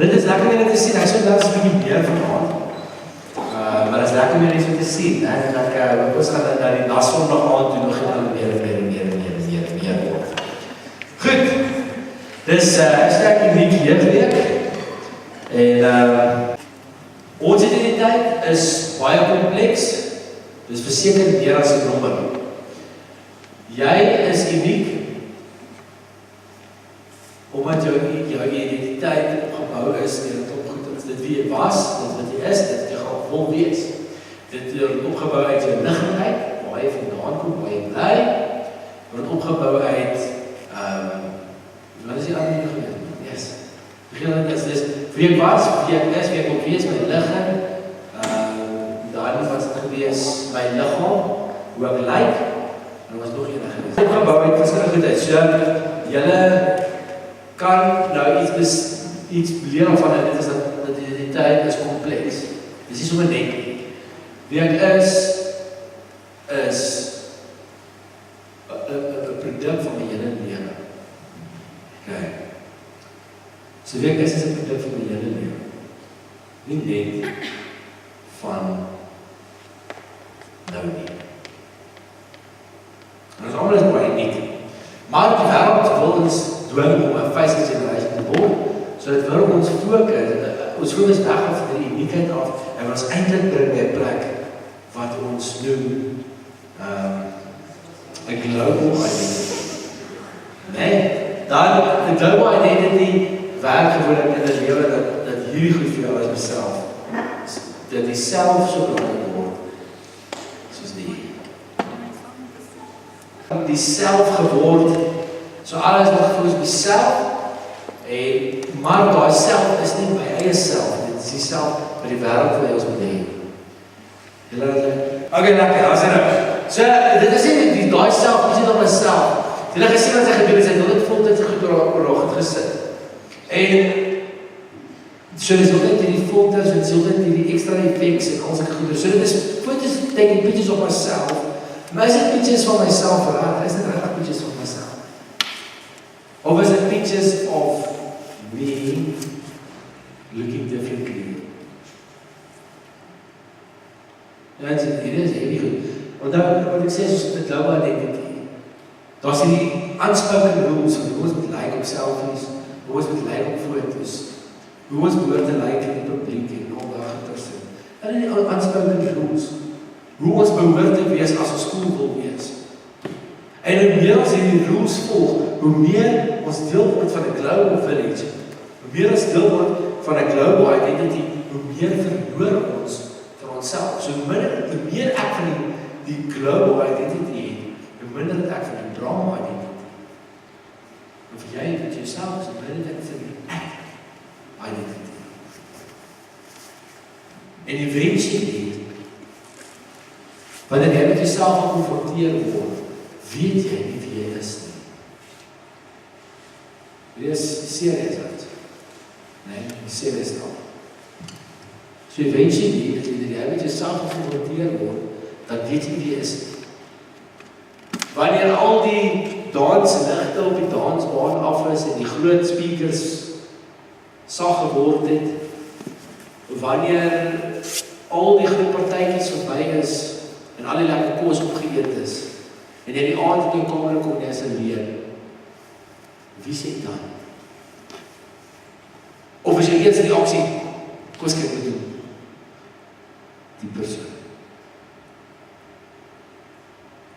Dit is lekker om te sien, ek sou daar 'n bietjie meer vanaand. Maar dit is lekker om iets te sien, hè, en dat ons gaan dan die nasondag aand doen nog meer word. Goed. Dis sterk uniek jeugweek. En ons identiteit is baie kompleks. Dis verseker meer as 'n nommer. Jy is uniek omdat jou identiteit opgebou is deur dit opgedoen. Dit wie jy was, dit wat jy is, dit jy gaan wil wees. Dit word opgebou uit jou liggaamheid, waar jy vandaan kom, waar jy bly, word opgebou uit wat is die ander ding gewees? Yes. Begin dit is wie ek was, wie ek is, wie ek wil wees, my liggaam, daarin was dit gewees, my liggaam, hoe ek lyk, en was nog enige gewees. Opgebou uit verskillende goedheid, so julle kan nou iets leer van dit is dat die identiteit is kompleks. Dis nie sommer net wie ek is 'n produk van my hele lewe. Okay. So wie ek is 'n produk van my hele lewe. Nie net van nou nie. En ons almal is baie uniek. Maar die wêreld wil ons dwing om 'n face generation te word, so dit wil ons fokus weg af van die uniekheid af, en ons eintlik bring by 'n plek wat ons noem 'n global identity. Nee, dan 'n global identity werk gewoonlik in 'n lewe dat hierdie goed vir jou as myself, dat die self so belangrik word, soos die self geword. So alles wat vir ons self, maar daai self is nie my eie self, dit is die self wat die wêreld vir ons moet hê. Okay, lekker, as dit. So, dit is nie die daai self, is nie op myself. Jy het gesien wat sy gedoen het, sy het dit voltyd gedoen gesit. En so dis altyd hierdie filters en so altyd hierdie extra effects en al sulke goeie. So dit is foto's, taking pictures of myself. Maar is dit pictures van myself raak? Is dit regtig pictures van myself? Of is it pictures of me looking differently? Ja, dit is heel goed. Want dan wat ek sê is die global identity. Daar is die unspoken rules van hoe ons moet lyk op selfies, hoe ons moet lyk op foto's, hoe ons behoort te lyk in die publiek en al daai goeie. En die unspoken rules. Hoe ons behoort te wees as ons skool wil wees. En hoe meer ons hierdie rules volg, hoe meer ons deel word van 'n global village, hoe meer ons deel word van 'n global identity, hoe meer verloor ons van onsself. So hoe meer ek van die global identity het, hoe minder ek van die drama identity. En vir jy met jouself, so minder ek van die ek identity. En eventually, wanneer jy met jouself geconfronteer word, weet jy nie wie jy is nie. Wees serieus uit. Nee, serieus nou. So eventually, as jy met jouself geconfronteer word, dan weet jy wie jy is. Wanneer al die dansligte op die dansbaan af is en die groot speakers sag geword het, wanneer al die groot partytjies verby is en al die lekker kos opgeëet is, en in die aand in die kamer kom jy as 'n leer, wie sê dan? Of as jy eers in die aksie kos kyk moet doen? Die persoon.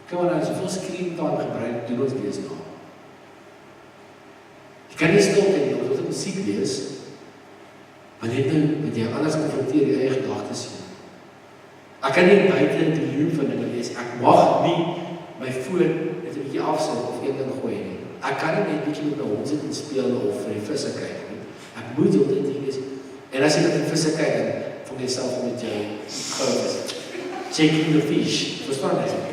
Kom maar nou, soveel screen time gebruik, doen ons wees nou. Jy kan nie stil ten nie, omdat het musiek wees, maar net nou met jy anders konfronteer jy eie gedagtes hier. Ek kan nie buite in die loop van dit wees, ek mag nie my foon net 'n bietjie afsit of een ding gooi nie. Ek kan nie net 'n bietjie met my hond sit en speel of vir die visse kyk nie. Ek moet op dit ding is. En as jy met die visse kyk, dan vang jy self met jou gouers. Checking the fish. Verstaan jy?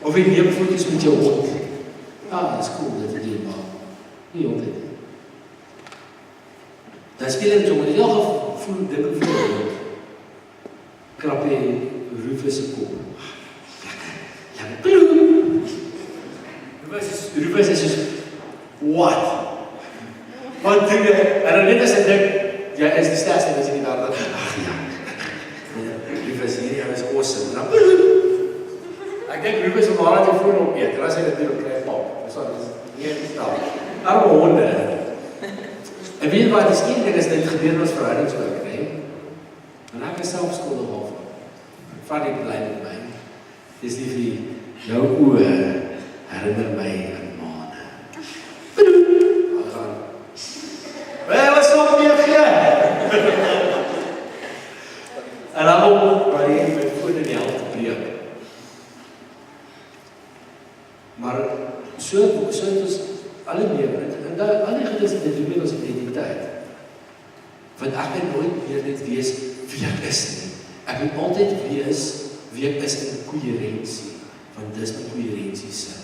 Of jy neem foto's met jou hond. Ah, dis cool, dit is doen maar. Nie altyd. Dan speel jy met jou gevoel dik of jy krap jy Rufus se kop. Lekker. Rufus is soos, what? Want toen, en dan net as ek dink, jy is die sterkste mens in die wêreld. Ag ja. Rufus hier, jy is awesome. En dan, ek dink Rufus om haar te voer op eet, en as hy dit doen, kry hy pap. Dis wat, nie verstaan. Arme honde. En weet jy wat, die skielik ding is, dit gebeur in ons verhoudingswerk, nee? En ek is self skuldig daarvan. Vat die bly met my. Dis nie vir jou oë herinner my aan maane. Wat is op die gee? En dan ook, waar jy my voet in die helft breek. Maar so het ons alle lewe, en daar, al die gedeelte dit doen met ons identiteit. Want ek wil nooit meer net wees wie ek is nie. Ek moet altyd wees wie ek is in koherensie, want dis my koherensie sin.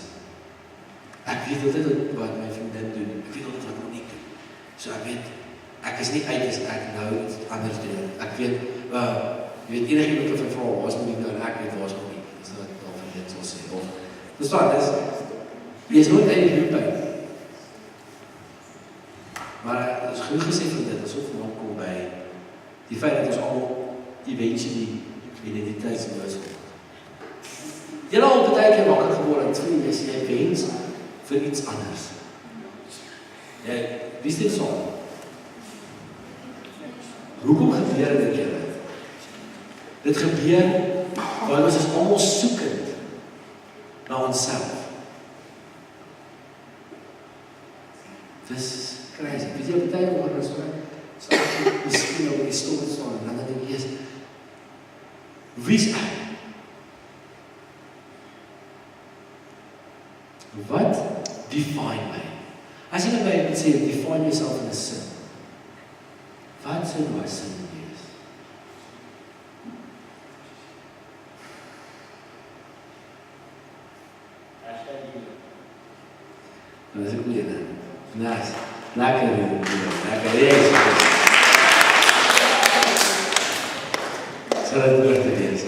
Ek weet altyd wat my vriendin doen, ek weet altyd wat Monique doen. So ek weet, ek is nie uit as ek nou iets anders doen. Ek weet, jy weet enige iemand wat vra, waar is Monique nou, en ek weet waar is Monique. Dis nou al van dit sal sê. Dis wat, jy is nooit uit die loop uit. Maar het is genoeg gesê van dit, asof we kom by die feit dat ons allemaal eventually identiteitsloos word. Jy al baie keer wakker geworden, het vriend is, jy wens vir iets anders. Wie is dit so? Hoekom gebeur dit julle? Dit gebeur, want ons is allemaal soekend na onsself. Dis crazy. Weet jy, baie woorde is waar, so ek miskien op die stoel staan, en dan denk jy, wie is ek? Wat define my? As jy by moet sê, define yourself in 'n sin. Wat sou my sin wees? Dat is 'n goeie naam. Nice. Lekker, yes. Sal dit oor te wees.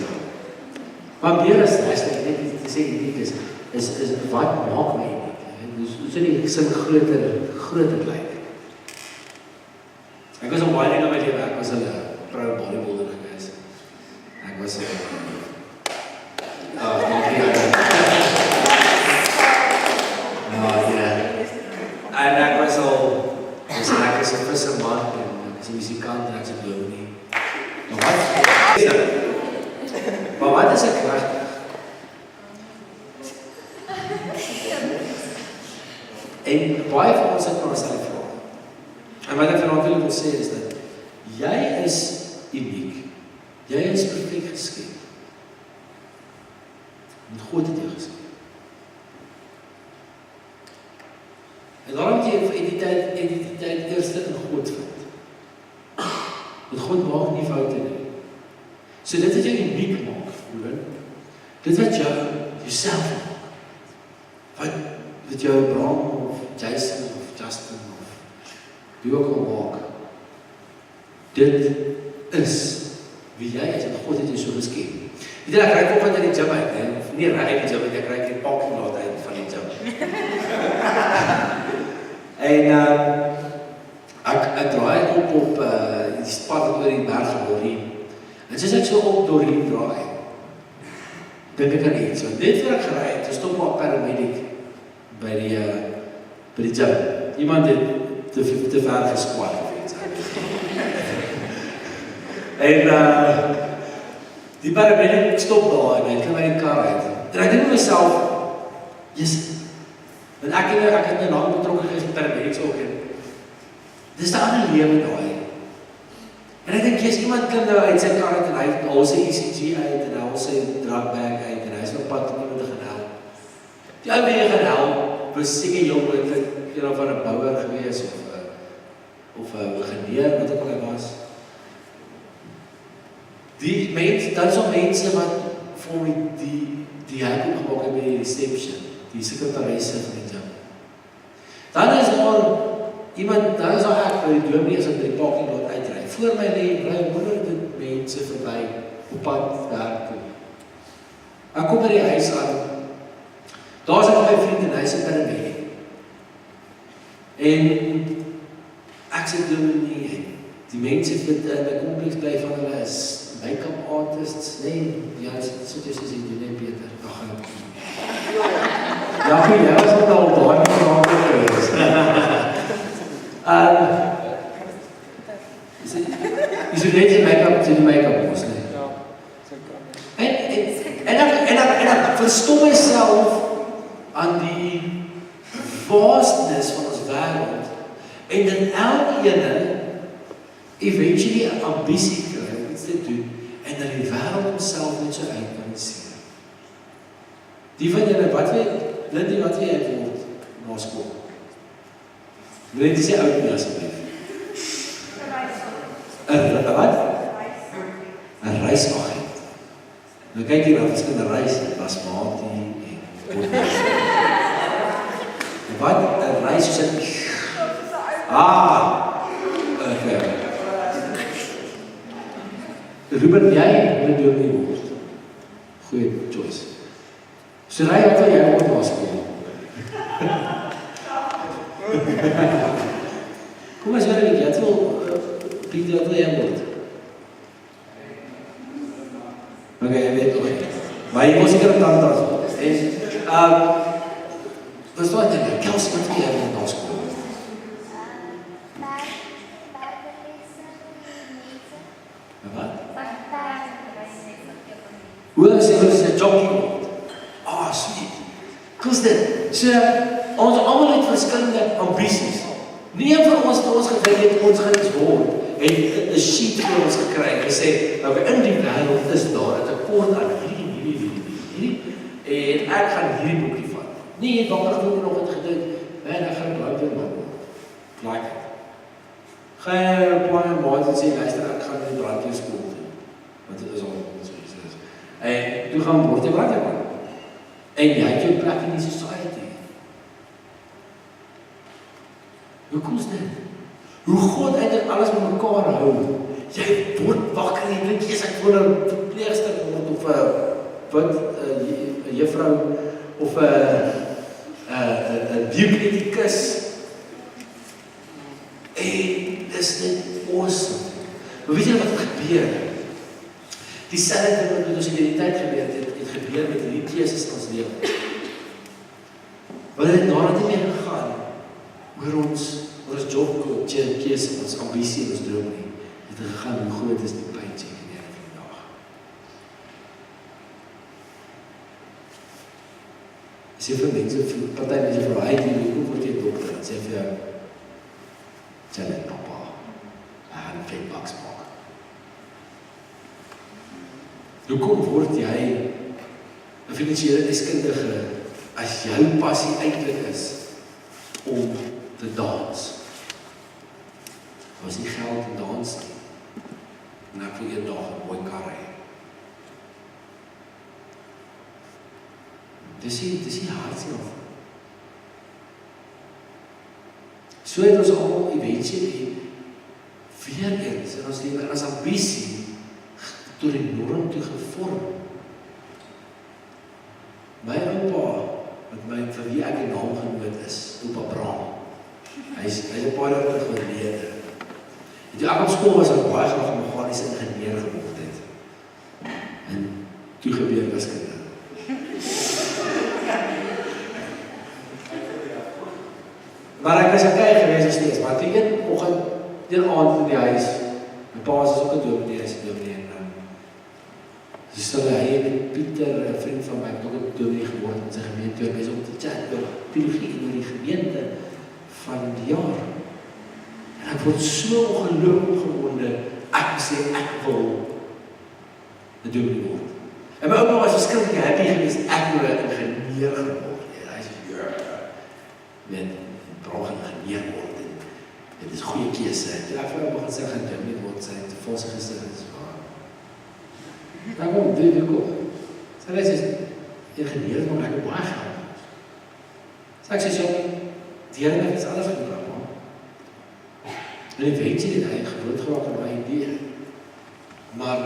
Maar meer as ek net te sê uniek is wat maak my uniek? Dus die sin groter lyk. Ek was op baie dinge met ek was 'n pro-bodybuilder gewees. Ek was en ek was al, ek is 'n visserman, en ek is 'n musikant, en ek is 'n dominee. Maar wat is ek regtig? En baie van ons het maar onsself vra. En wat ek vanaand wil sê is dat jy is uniek. Jy is perfek geskep. Met God het jou geskep. En daarom moet jy vir identiteit eerste in God vind. Want God maak nie foute nie. So dit wat jou uniek maak, dit wat jou jouself maak. Wat jou Bram of Jason of Justin of wie ook al maak. Dit is wie jy is en God het jou so geskep. Weet jy, ek ry op uit die gym uit, nie ry uit die gym uit, ek ry die parking lot uit van die gym. En ek draai op die pad oor die berg Dorien. En soos ek so op Dorien draai, dink ek aan iets. Want dit waar ek geraai het, stop maar paramedic by die gym. Iemand het te ver gesquat of iets. En die paramedic stop daar en hy klim uit die kar uit. En ek dink met myself, want ek het nou lang betrokken geweest met paramedics ook, en dis die ander lewe daai. En ek dink, iemand klim nou uit sy kar uit, en hy haal sy ECG uit, en hy haal sy drugbag uit, en hy is op pad om iemand te gaan help. Die ou wie gaan help, was seker jong, van 'n bouwer gewees, of 'n ingenieur, wat ook al hy was. Die mense, dan is al mense wat vir my die help gemaak het by die reception, die sekretaresse van die gym. Dan is daar iemand, dan is daar ek by die dominee as ek by die parking lot uitry. Voor my ry honderde mense verby op pad werk toe. Ek kom by die huis aan. Daar is ek met my vriend en hy is 'n paramedic. En ek's 'n dominee en die mense wat in 'n kompleks bly van hulle is make-up artists, nee, ja, so dis is die nee Peter. Ja, jy was ook al baie geweest. Is dit net die make-up mos, nee. Ja, en ek verstom myself aan die vastness van ons wêreld en dan elkeen eventually 'n ambisie kry om iets te doen en dan die wêreld homself net so uitkanaliseer. Die van julle wat Lindy, wat jy word na skool? Wil jy sê oud nie asseblief? 'n wat? 'n reisagent. Nou kyk hier na verskillende reise, basmati en wat 'n reis soos 'n okay. Ruben, jy moet doen nie word. Goeie choice. So ry wat jy word na skool. Kom as jy net jy wil Pieter wat jy word. Okay, jy weet ook. Maar jy moet seker dan daar. Verstaan jy? Kels wat jy word na skool. Wat? Hoe is dit 'n jockey? Sweet. Kus dit. So, ons almal het verskillende ambisies. Nie een van ons gedink het ons gaan iets word en 'n sheet vir ons gekry en gesê, nou in die wêreld is daar 'n tekort aan hierdie en ek gaan hierdie boekie vat. Nee, wakker het nog het gedink, en ek gaan blou doen man. Like. Gaan baie maats sê luister ek gaan net brandjie skool doen. Want dit is al so iets. En toe gaan word jy brandjie man. En jy het jou plek in die society. Hoe kom dit? Hoe God eintlik alles met mekaar hou. Jy word wakker en jy dink jy's ek wil 'n verpleegster word of 'n juffrou of 'n bibliotekus. En dis net awesome. Maar weet jy wat gebeur? Dieselfde ding wat met ons identiteit gebeur het gebeur met hierdie keuses in ons lewe. Want dit nadat nie meer gegaan oor ons job, keuse, ons ambisie en ons droom nie. Het gegaan hoe groot is die paycheck in die einde van die dag. As jy vir mense, party mense vir hy die hoe word jy dokter? En sê vir jou, sê net papa, ek gaan $5 maak. Hoekom word jy 'n finansiële deskundige as jou passie eintlik is om te dans? Was nie geld in dans nie. En ek wil eendag 'n mooi kar hê. Dis die hartseer. So het ons almal eventually weer eens in ons lewe as ambisie tot die norm toe gevorm. My oupa, vir wie ek die naam genoot is, Oupa Bram. Hy is 'n paar jaar terug oorlede. En toe ek op skool was, ek baie graag 'n meganiese ingenieur geword het. En toe gebeur wiskunde. Maar ek was okay geweest as steeds, maar die een oggend, die aand in die huis, my pa is ook 'n dominee, hy is 'n dominee. Dus stel hy en Pieter, 'n vriend van my, het ook 'n dominee geword in sy gemeente, en hy is om te chat oor teologie en oor die gemeente van die jaar. En ek word so ongelooflik opgewonde, ek sê ek wil 'n dominee word. En my oupa was verskriklik happy geweest, ek wil 'n ingenieur geword. En hy sê, ja, met braaf ingenieur word. Dit is 'n goeie keuse. Toe ek vir hom begin sê gaan dominee word, sy het volgens gesê is dan kom dit ook. Sy is ingenieur, maar ek het baie geld. So ek sê so, die Here het iets anders gebring, man. En ek weet jy dit hy groot geraak in my idee. Maar